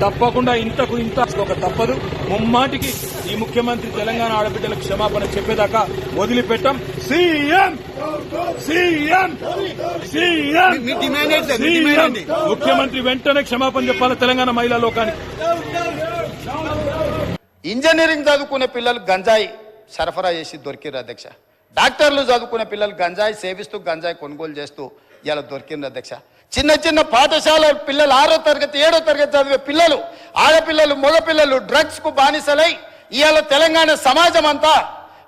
తప్పకుండా ఇంతకు ఇంత ఒక తప్పదు. ముమ్మాటికి ఈ ముఖ్యమంత్రి తెలంగాణ ఆడబిడ్డలకు క్షమాపణ చెప్పేదాకా వదిలిపెట్టాం. సీఎం సీఎం సీఎం ముఖ్యమంత్రి వెంటనే క్షమాపణ చెప్పాలి తెలంగాణ మహిళా లోకానికి. ఇంజనీరింగ్ చదువుకునే పిల్లలు గంజాయి సరఫరా చేసి దొరికిరు అధ్యక్ష. డాక్టర్లు చదువుకునే పిల్లలు గంజాయి సేవిస్తూ గంజాయి కొనుగోలు చేస్తూ ఇలా దొరికింది అధ్యక్ష. చిన్న చిన్న పాఠశాల పిల్లలు 6వ తరగతి 7వ తరగతి చదివే పిల్లలు, ఆడపిల్లలు, మగపిల్లలు డ్రగ్స్ కు బానిసలై ఇవాళ తెలంగాణ సమాజం అంతా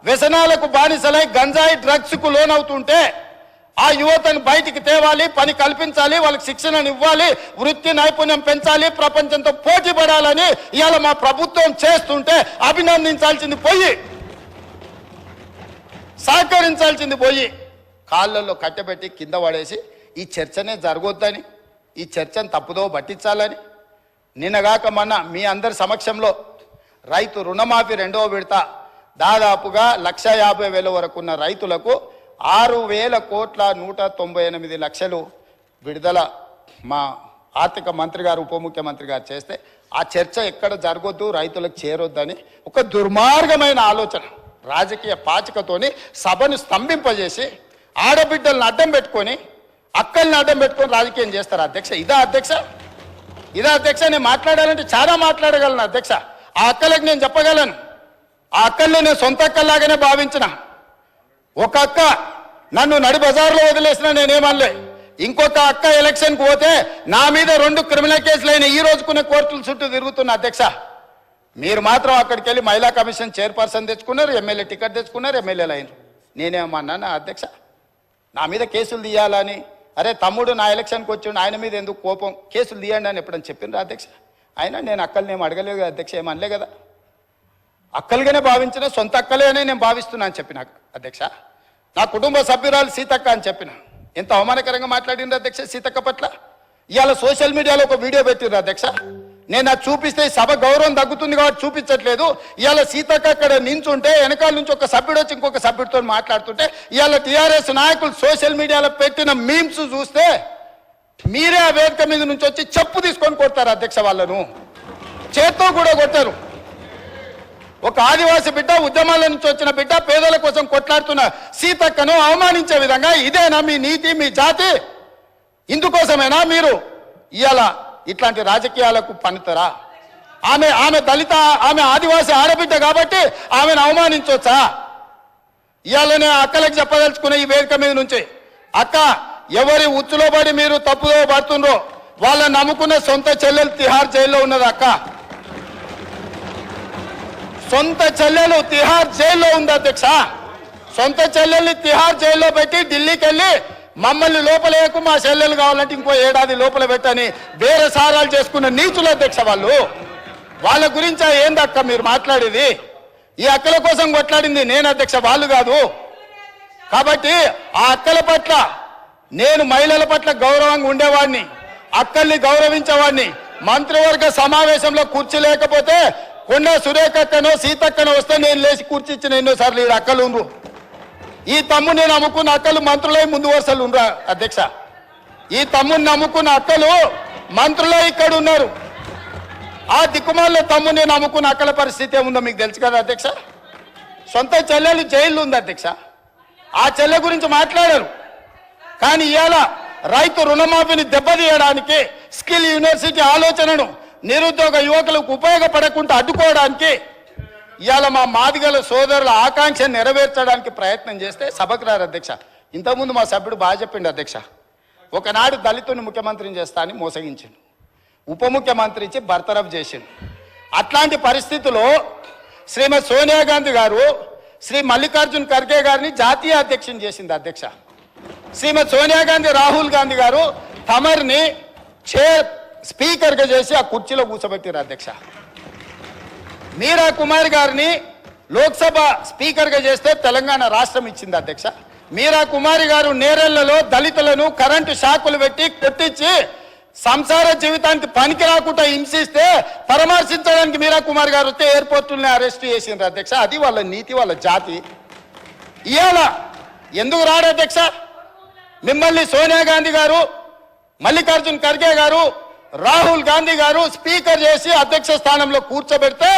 వ్యసనాలకు బానిసలై గంజాయి డ్రగ్స్ కు లోనవుతుంటే ఆ యువతను బయటికి తేవాలి, పని కల్పించాలి, వాళ్ళకి శిక్షణను ఇవ్వాలి, వృత్తి నైపుణ్యం పెంచాలి, ప్రపంచంతో పోటీ పడాలని ఇవాళ మా ప్రభుత్వం చేస్తుంటే అభినందించాల్సింది పోయి, సహకరించాల్సింది పోయి కాళ్ళల్లో కట్టబెట్టి కింద పడేసి ఈ చర్చనే జరగొద్దని, ఈ చర్చను తప్పుదో పట్టించాలని నిన్నగాక మొన్న మీ అందరి సమక్షంలో రైతు రుణమాఫీ 2వ విడత దాదాపుగా 1,50,000 వరకు ఉన్న రైతులకు 6,198,00,000 విడుదల మా ఆర్థిక మంత్రి గారు ఉప ముఖ్యమంత్రి గారు చేస్తే ఆ చర్చ ఎక్కడ జరగొద్దు, రైతులకు చేరొద్దని ఒక దుర్మార్గమైన ఆలోచన రాజకీయ పాచికతోని సభను స్తంభింపజేసి ఆడబిడ్డలను అడ్డం పెట్టుకొని అక్కల్ని అడ్డం పెట్టుకొని రాజకీయం చేస్తారు అధ్యక్ష. ఇదా అధ్యక్ష? ఇదా అధ్యక్ష? నేను మాట్లాడాలంటే చాలా మాట్లాడగలను అధ్యక్ష. ఆ అక్కలకు నేను చెప్పగలను, ఆ అక్కల్ని నేను సొంత అక్కల్లాగానే భావించిన. ఒక అక్క నన్ను నడి బజార్లో వదిలేసినా నేనేమనలే. ఇంకొక అక్క ఎలక్షన్కి పోతే నా మీద 2 క్రిమినల్ కేసులు అయినా ఈ రోజుకునే కోర్టుల చుట్టూ తిరుగుతున్న అధ్యక్ష. మీరు మాత్రం అక్కడికి వెళ్ళి మహిళా కమిషన్ చైర్పర్సన్ తెచ్చుకున్నారు, ఎమ్మెల్యే టికెట్ తెచ్చుకున్నారు, ఎమ్మెల్యేలు అయినారు. నేనేమన్నా అధ్యక్ష? నా మీద కేసులు తీయాలని, అరే తమ్ముడు నా ఎలక్షన్కి వచ్చిండు ఆయన మీద ఎందుకు కోపం, కేసులు తీయండి అని ఎప్పుడని చెప్పిండ్రు అధ్యక్ష? అయినా నేను అక్కల్ని ఏం అడగలేదు కదా అధ్యక్ష, ఏమనలే కదా. అక్కలుగానే భావించిన, సొంత అక్కలే అని నేను భావిస్తున్నా అని చెప్పిన అధ్యక్ష. నా కుటుంబ సభ్యురాలు సీతక్క అని చెప్పిన. ఎంత అవమానకరంగా మాట్లాడిండ్రు అధ్యక్ష సీతక్క పట్ల. ఇవాళ సోషల్ మీడియాలో ఒక వీడియో పెట్టిర్రు అధ్యక్ష. నేను అది చూపిస్తే సభ గౌరవం తగ్గుతుంది కాబట్టి చూపించట్లేదు. ఇవాళ సీతక్క అక్కడ నించుంటే వెనకాల నుంచి ఒక సభ్యుడు వచ్చి ఇంకొక సభ్యుడితో మాట్లాడుతుంటే ఇవాళ టీఆర్ఎస్ నాయకులు సోషల్ మీడియాలో పెట్టిన మీమ్స్ చూస్తే మీరే ఆ వేదిక మీద నుంచి వచ్చి చెప్పు తీసుకొని కొడతారు అధ్యక్ష. వాళ్ళను చేత్తో కూడా కొట్టారు. ఒక ఆదివాసి బిడ్డ, ఉద్యమాల నుంచి వచ్చిన బిడ్డ, పేదల కోసం కొట్లాడుతున్న సీతక్కను అవమానించే విధంగా ఇదేనా మీ నీతి, మీ జాతి? ఇందుకోసమేనా మీరు ఇవాళ ఇట్లాంటి రాజకీయాలకు పనితరా? ఆమె దళిత, ఆమె ఆదివాసి ఆడబిడ్డ కాబట్టి ఆమెను అవమానించవచ్చా? ఇవాళనే అక్కలకు చెప్పదలుచుకున్న ఈ వేదిక మీద నుంచి, అక్క ఎవరి ఉచ్చులో పడి మీరు తప్పుదో పడుతుండ్రో వాళ్ళని నమ్ముకున్న సొంత చెల్లెలు తిహార్ జైల్లో ఉన్నది అక్క. సొంత చెల్లెలు తిహార్ జైల్లో ఉంది అధ్యక్ష. సొంత చెల్లెల్ని తిహార్ జైల్లో పెట్టి ఢిల్లీకి వెళ్ళి మమ్మల్ని లోపలేకు, మా చెల్లెలు కావాలంటే ఇంకో ఏడాది లోపల పెట్టని వేరే సారాలు చేసుకున్న నీచులు అధ్యక్ష వాళ్ళు. వాళ్ళ గురించి ఏందక్క మీరు మాట్లాడేది? ఈ అక్కల కోసం కొట్లాడింది నేను అధ్యక్ష, వాళ్ళు కాదు. కాబట్టి ఆ అక్కల పట్ల నేను మహిళల పట్ల గౌరవంగా ఉండేవాడిని, అక్కల్ని గౌరవించేవాడిని. మంత్రివర్గ సమావేశంలో కుర్చీ లేకపోతే కొండ సురేఖక్కనో సీతక్కనో వస్తే నేను లేచి కుర్చీ ఇచ్చిన ఎన్నోసార్లు. ఈ అక్కలు ఉండ్రు, ఈ తమ్ముని నమ్ముకున్న అక్కలు మంత్రులై ముందు వరుసలు ఉండరా అధ్యక్ష? ఈ తమ్ముని నమ్ముకున్న అక్కలు మంత్రులే ఇక్కడ ఉన్నారు. ఆ దిక్కుమాల్లో తమ్ముని నమ్ముకున్న అక్కల పరిస్థితి ఏముందో మీకు తెలుసు కదా అధ్యక్ష. సొంత చెల్లెలు జైల్లో ఉంది అధ్యక్ష. ఆ చెల్లె గురించి మాట్లాడారు. కానీ ఇవాళ రైతు రుణమాఫీని దెబ్బతీయడానికి, స్కిల్ యూనివర్సిటీ ఆలోచనను నిరుద్యోగ యువకులకు ఉపయోగపడకుండా అడ్డుకోవడానికి ఇవాళ మా మాదిగల సోదరుల ఆకాంక్ష నెరవేర్చడానికి ప్రయత్నం చేస్తే సభకు రారు అధ్యక్ష. ఇంతకుముందు మా సభ్యుడు బాగా చెప్పిండు అధ్యక్ష. ఒకనాడు దళితుని ముఖ్యమంత్రిని చేస్తా అని మోసగించిండు, ఉప ముఖ్యమంత్రి ఇచ్చి బర్తరఫ్ చేసిండు. అట్లాంటి పరిస్థితుల్లో శ్రీమతి సోనియా గాంధీ గారు శ్రీ మల్లికార్జున్ ఖర్గే గారిని జాతీయ అధ్యక్షుని చేసింది అధ్యక్ష. శ్రీమతి సోనియా గాంధీ రాహుల్ గాంధీ గారు తమర్ని స్పీకర్గా చేసి ఆ కుర్చీలో కూర్చోబెట్టారు అధ్యక్ష. మీరా కుమార్ గారిని లోక్సభ స్పీకర్గా చేస్తే తెలంగాణ రాష్ట్రం ఇచ్చింది అధ్యక్ష. మీరా కుమారి గారు నేరెళ్లలో దళితులను కరెంటు షాకులు పెట్టి కొట్టించి సంసార జీవితానికి పనికి రాకుండా హింసిస్తే పరామర్శించడానికి మీరా కుమార్ గారు వస్తే ఎయిర్పోర్టుల్ని అరెస్ట్ చేసిండ్రు అధ్యక్ష. అది వాళ్ళ నీతి, వాళ్ళ జాతి. ఇవాళ ఎందుకు రాడు అధ్యక్ష? మిమ్మల్ని సోనియా గాంధీ గారు, మల్లికార్జున్ ఖర్గే గారు, రాహుల్ గాంధీ గారు స్పీకర్ చేసి అధ్యక్ష స్థానంలో కూర్చోబెడితే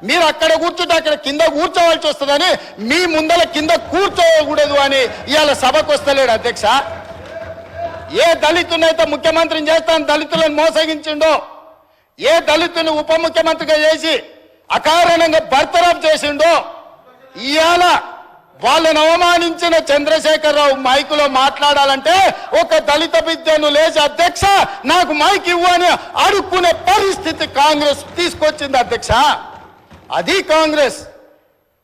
మీరు అక్కడ కూర్చుంటే అక్కడ కింద కూర్చోవలసి వస్తుందని మీ ముందర కింద కూర్చోకూడదు అని ఇవాళ సభకు వస్తలేడు అధ్యక్ష. ఏ దళితునైతే ముఖ్యమంత్రిని చేస్తాను దళితులను మోసగించిండో, ఏ దళితుని ఉప ముఖ్యమంత్రిగా చేసి అకారణంగా బర్తరఫ్ చేసిండో, ఇవాళ వాళ్ళను అవమానించిన చంద్రశేఖరరావు మైకులో మాట్లాడాలంటే ఒక దళిత బిడ్డను లేచి అధ్యక్ష నాకు మైక్ ఇవ్వు అని అడుక్కునే పరిస్థితి కాంగ్రెస్ తీసుకొచ్చింది అధ్యక్ష. అది కాంగ్రెస్.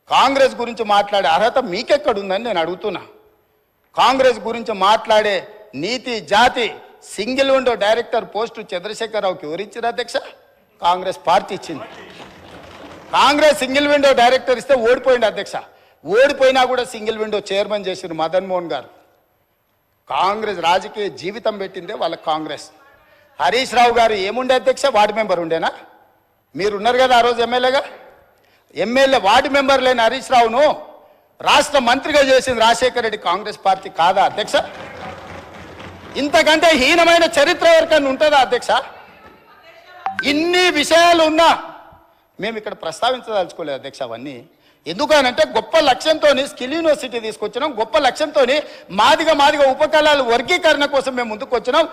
కాంగ్రెస్ గురించి మాట్లాడే అర్హత మీకెక్కడుందని నేను అడుగుతున్నా. కాంగ్రెస్ గురించి మాట్లాడే నీతి, జాతి, సింగిల్ విండో డైరెక్టర్ పోస్టు చంద్రశేఖరరావుకి ఎవరిచ్చారు అధ్యక్ష? కాంగ్రెస్ పార్టీ ఇచ్చింది. కాంగ్రెస్ సింగిల్ విండో డైరెక్టర్ ఇస్తే ఓడిపోయింది అధ్యక్ష. ఓడిపోయినా కూడా సింగిల్ విండో చైర్మన్ చేసిన మదన్ మోహన్ గారు. కాంగ్రెస్ రాజకీయ జీవితం పెట్టిందే వాళ్ళ కాంగ్రెస్. హరీష్ రావు గారు ఏముండే అధ్యక్ష? వార్డు మెంబర్ ఉండేనా? మీరున్నారు కదా ఆ రోజు ఎమ్మెల్యేగా. ఎమ్మెల్యే వార్డు మెంబర్ లేని హరీష్ రావును రాష్ట్ర మంత్రిగా చేసింది రాజశేఖర రెడ్డి కాంగ్రెస్ పార్టీ కాదా అధ్యక్ష? ఇంతకంటే హీనమైన చరిత్ర ఎవరికన్నా ఉంటుందా అధ్యక్ష? ఇన్ని విషయాలు ఉన్నా మేము ఇక్కడ ప్రస్తావించదలుచుకోలేదు అధ్యక్ష. అవన్నీ ఎందుకనంటే గొప్ప లక్ష్యంతో స్కిల్ యూనివర్సిటీ తీసుకొచ్చినాం, గొప్ప లక్ష్యంతో మాదిగ ఉపకళాల వర్గీకరణ కోసం మేము ముందుకు వచ్చినాం.